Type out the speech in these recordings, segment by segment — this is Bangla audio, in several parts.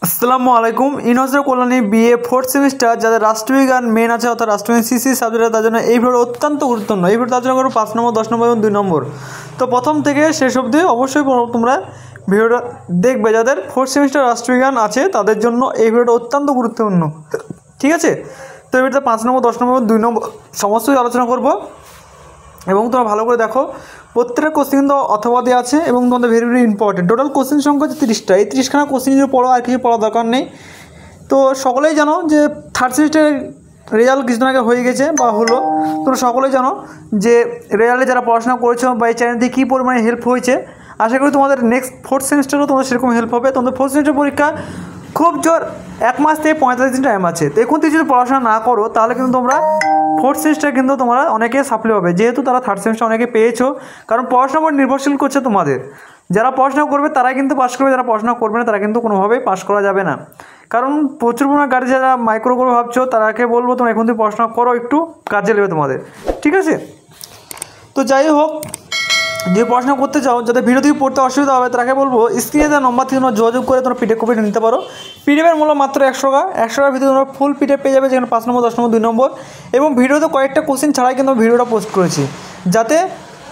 আসসালামু আলাইকুম। University Kalyani BA fourth semester যাদের রাষ্ট্রবিজ্ঞান মেন আছে অর্থাৎ রাষ্ট্রবিজ্ঞান সিসি সাবজেক্ট তার জন্য এই ভিডিও অত্যন্ত গুরুত্বপূর্ণ। এই ভিডিও তার জন্য করো 5 নম্বর, 10 নম্বর এবং 2 নম্বর। তো প্রথম থেকে শেষ অবধি অবশ্যই তোমরা ভিডিওটা দেখবে। যাদের ফোর্থ সেমিস্টার রাষ্ট্রবিজ্ঞান আছে তাদের জন্য এই ভিডিওটা অত্যন্ত গুরুত্বপূর্ণ, ঠিক আছে? তো এই ভিডিওতে 5 নম্বর, 10 নম্বর এবং 2 নম্বর সমস্তই আলোচনা করব এবং তোমরা ভালো করে দেখো। প্রত্যেকটা কোশ্চেন কিন্তু অথবা দেওয়া আছে এবং তোমাদের very very important. Total question সংখ্যা হচ্ছে 30টা। এই 30খানা কোশ্চেন যদি পড়ো আর কিছু পড়ার দরকার নেই। তো সকলেই জানো যে থার্ড সেমিস্টারের রেজাল্ট কিছুদিন আগে হয়ে গেছে বা হলো। তোমরা সকলেই জানো যে রেজাল্টে যারা পড়াশোনা করেছো বা এই চ্যানেল দিয়ে কী পরিমাণে হেল্প হয়েছে। আশা করি তোমাদের নেক্সট ফোর্থ সেমিস্টারও তোমাদের সেরকম হেল্প হবে। তোমাদের ফোর্থ সেমিস্টার পরীক্ষা খুব জোর 1 মাস থেকে 45 দিন টাইম আছে। তো এখন থেকে যদি পড়াশোনা না করো তাহলে কিন্তু তোমরা ফোর্থ সেমিস্টার কিন্তু তোমরা অনেকে সাপ্লি হবে, যেহেতু তারা থার্ড সেমিস্টার অনেকে পেয়েছো। কারণ পড়াশোনার উপর নির্ভরশীল করছে তোমাদের। যারা পড়াশোনা করবে তারাই কিন্তু পাস করবে, যারা পড়াশোনা করবে না তারা কিন্তু কোনোভাবেই পাস করা যাবে না। কারণ প্রচুর পরিমাণে গাড়ি যারা মাইক্রো করে ভাবছো তারাকে বলবো তোমরা এখন থেকে পড়াশোনা করো, একটু কাজে নেবে তোমাদের, ঠিক আছে? তো যাই হোক, যে পড়াশোনা করতে চাও যাদের ভিডিও থেকে পড়তে অসুবিধা হবে তাকে বলবো স্ক্রিনে দেওয়া নম্বর থেকে তোমরা যোগাযোগ করে তোমরা পিডিএফ কপিটা নিতে পারো। পিডিএফের মূল্য মাত্র 100 টাকা। 100 টাকার ভিতরে তোমরা ফুল পিডিএফ পেয়ে যাবে, যেখানে 5 নম্বর, 10 নম্বর, 2 নম্বর এবং ভিডিওতে কয়েকটা কোশ্চেন ছাড়াই কিন্তু ভিডিওটা পোস্ট করেছি, যাতে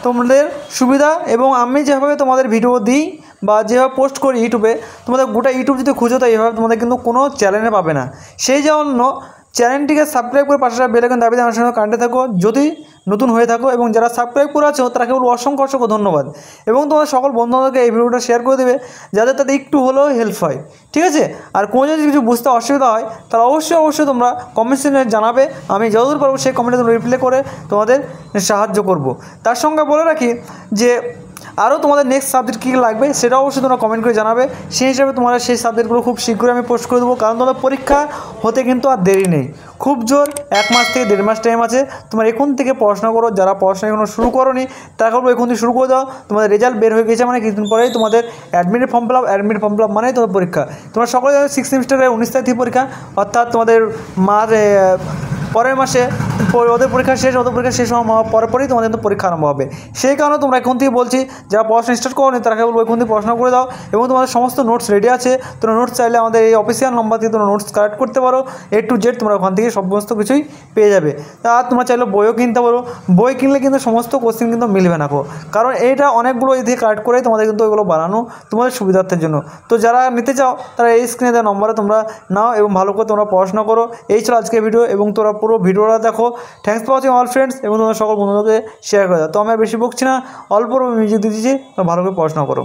তোমাদের সুবিধা। এবং আমি যেভাবে তোমাদের ভিডিও দিই বা যেভাবে পোস্ট করি ইউটিউবে, তোমাদের গোটা ইউটিউব যদি খুঁজো তো এইভাবে তোমাদের কিন্তু কোনো চ্যানেলে পাবে না। সেই জন্য চ্যানেলটিকে সাবস্ক্রাইব করে পাশে বেল আইকন দাবিয়ে আমার সঙ্গে কানেক্টে থাকো যদি নতুন হয়ে থাকো। এবং যারা সাবস্ক্রাইব করে আছো তাকে বলবো অসংখ্য অসংখ্য ধন্যবাদ। এবং তোমাদের সকল বন্ধুদেরকে এই ভিডিওটা শেয়ার করে দেবে, যাতে তাদের একটু হলেও হেল্প হয়, ঠিক আছে? আর কোনো যদি কিছু বুঝতে অসুবিধা হয় তাহলে অবশ্যই তোমরা কমেন্ট সেকশনে জানাবে। আমি যতদূর পারবো সেই কমেন্টে তোমরা রিপ্লাই করে তোমাদের সাহায্য করব। তার সঙ্গে বলে রাখি যে আরও তোমাদের নেক্সট সাবজেক্ট কী লাগবে সেটা অবশ্যই তোমরা কমেন্ট করে জানাবে। সেই হিসাবে তোমরা সেই সাবজেক্টগুলো খুব শীঘ্রই আমি পোস্ট করে দেবো। কারণ তোমাদের পরীক্ষা হতে কিন্তু আর দেরি নেই, খুব জোর 1 মাস থেকে 1.5 মাস টাইম আছে। তোমরা এখন থেকে পড়াশোনা করো। যারা পড়াশোনা এখনও শুরু করোনি তারা বলবো এখন থেকে শুরু করে দাও। তোমাদের রেজাল্ট বের হয়ে গেছে মানে কিছুদিন পরেই তোমাদের অ্যাডমিট ফর্ম ফিল আপ মানেই তোমাদের পরীক্ষা। তোমরা সকলে 6 সেমিস্টারের 19 তারিখ থেকে পরীক্ষা, অর্থাৎ তোমাদের পরের মাসে ওদের পরীক্ষা শেষ, হওয়ার পরেই তোমাদের কিন্তু পরীক্ষা আরম্ভ হবে। সেই কারণে তোমরা এখন থেকে বলছি যারা পড়াশোনা স্টার্ট করো তারাকে বলবো এখন থেকে পড়াশোনা করে দাও। এবং তোমাদের সমস্ত নোটস রেডি আছে। তোমরা নোটস চাইলে আমাদের এই অফিসিয়াল নম্বর থেকে তোমরা নোটস কালেক্ট করতে পারো। A to Z তোমরা ওখান থেকে সমস্ত কিছুই পেয়ে যাবে। আর তোমরা চাইলে বইও কিনতে পারো। বই কিনলে কিন্তু সমস্ত কোশ্চেন কিন্তু মিলবে না, কারণ এইটা অনেকগুলো এই থেকে কালেক্ট করে তোমাদের কিন্তু ওইগুলো বানানো তোমাদের সুবিধার্থের জন্য। তো যারা নিতে চাও তারা এই স্ক্রিনে দেওয়া নম্বরে তোমরা নাও এবং ভালো করে তোমরা পড়াশোনা করো। এই ছিল আজকের ভিডিও এবং তোমরা পুরো ভিডিওটা দেখো। Thanks for watching all friends এবং তোমরা সকল বন্ধুদেরকে শেয়ার করে দাও। তো আমি আর বেশি বকছি না, অল্প মিউজিক দিয়ে দিচ্ছি, তোমরা ভালো করে পড়াশোনা করো।